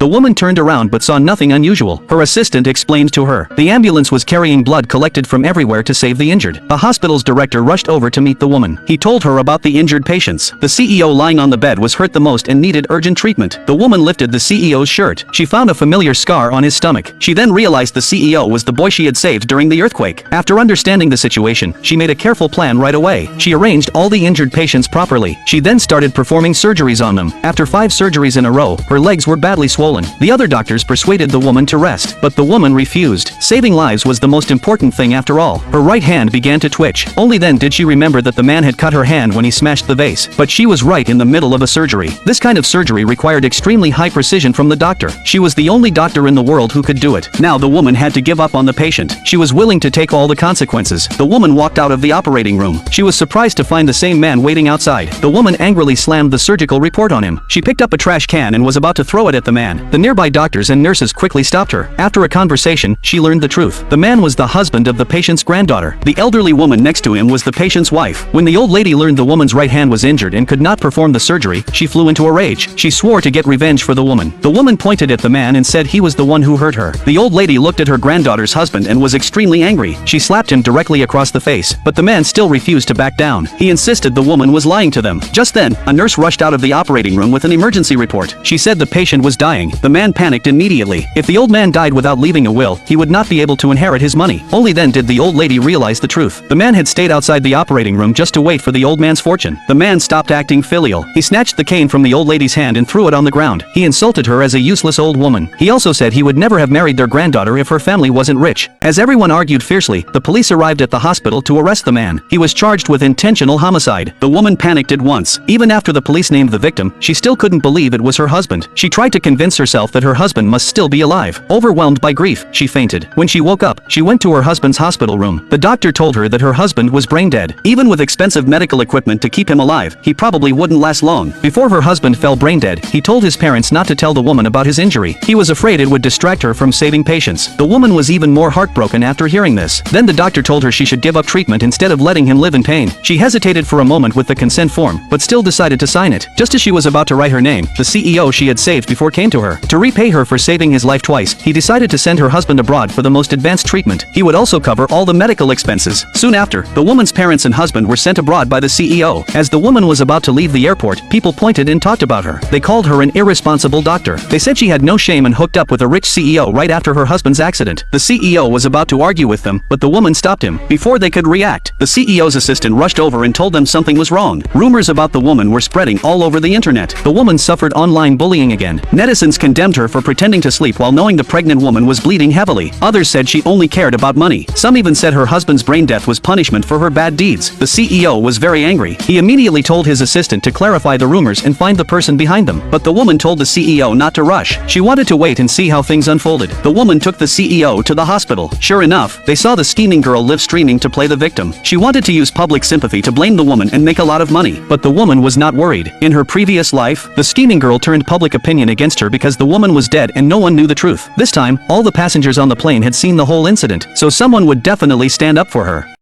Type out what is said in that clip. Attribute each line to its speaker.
Speaker 1: The woman turned around but saw nothing unusual. Her assistant explained to her. The ambulance was carrying blood collected from everywhere to save the injured. The hospital's director rushed over to meet the woman. He told her about the injured patients. The CEO lying on the bed was hurt the most and needed urgent treatment. The woman lifted the CEO's shirt. She found a familiar scar on his stomach. She then realized the CEO was the boy she had saved during the earthquake. After understanding the situation, she made a careful plan right away. She arranged all the injured patients properly. She then started performing surgeries on them. After 5 surgeries in a row, her legs were badly swollen. The other doctors persuaded the woman to rest, but the woman refused. Saving lives was the most important thing after all. Her right hand began to twitch. Only then did she remember that the man had cut her hand when he smashed the vase. But she was right in the middle of a surgery. This kind of surgery required extremely high precision from the doctor. She was the only doctor in the world who could do it. Now the woman had to give up on the patient. She was willing to take all the consequences. The woman walked out of the operating room. She was surprised to find the same man waiting outside. The woman angrily slammed the surgical report on him. She picked up a trash can and was about to throw it at the man. The nearby doctors and nurses quickly stopped her. After a conversation, she learned the truth. The man was the husband of the patient's granddaughter. The elderly woman next to him was the patient's wife. When the old lady learned the woman's right hand was injured and could not perform the surgery, she flew into a rage. She swore to get revenge for the woman. The woman pointed at the man and said he was the one who hurt her. The old lady looked at her granddaughter's husband and was extremely angry. She slapped him directly across the face, but the man still refused to back down. He insisted the woman was lying to them. Just then, a nurse rushed out of the operating room with an emergency report. She said the patient was dying. The man panicked immediately. If the old man died without leaving a will, he would not be able to inherit his money. Only then did the old lady realize the truth. The man had stayed outside the operating room just to wait for the old man's fortune. The man stopped acting filial. He snatched the cane from the old lady's hand and threw it on the ground. He insulted her as a useless old woman. He also said he would never have married their granddaughter if her family wasn't rich. As everyone argued fiercely, the police arrived at the hospital to arrest the man. He was charged with intentional homicide. The woman panicked at once. Even after the police named the victim, she still couldn't believe it was her husband. She tried to convince herself that her husband must still be alive. Overwhelmed by grief, she fainted. When she woke up, she went to her husband's hospital room. The doctor told her that her husband was brain dead. Even with expensive medical equipment to keep him alive, he probably wouldn't last long. Before her husband fell brain dead, he told his parents not to tell the woman about his injury. He was afraid it would distract her from saving patients. The woman was even more heartbroken after hearing this. Then the doctor told her she should give up treatment instead of letting him live in pain. She hesitated for a moment with the consent form, but still decided to sign it. Just as she was about to write her name, the CEO she had saved before came to her. To repay her for saving his life twice, he decided to send her husband abroad for the most advanced treatment. He would also cover all the medical expenses. Soon after, the woman's parents and husband were sent abroad by the CEO. As the woman was about to leave the airport, people pointed and talked about her. They called her an irresponsible doctor. They said she had no shame and hooked up with a rich CEO right after her husband's accident. The CEO was about to argue with them, but the woman stopped him. Before they could react, the CEO's assistant rushed over and told them something was wrong. Rumors about the woman were spreading all over the internet. The woman suffered online bullying again. Netizens condemned her for pretending to sleep while knowing the pregnant woman was bleeding heavily. Others said she only cared about money. Some even said her husband's brain death was punishment for her bad deeds. The CEO was very angry. He immediately told his assistant to clarify the rumors and find the person behind them. But the woman told the CEO not to rush. She wanted to wait and see how things unfolded. The woman took the CEO to the hospital. Sure enough, they saw the scheming girl live streaming to play the victim. She wanted to use public sympathy to blame the woman and make a lot of money. But the woman was not worried. In her previous life, the scheming girl turned public opinion against her because the woman was dead and no one knew the truth. This time, all the passengers on the plane had seen the whole incident, so someone would definitely stand up for her.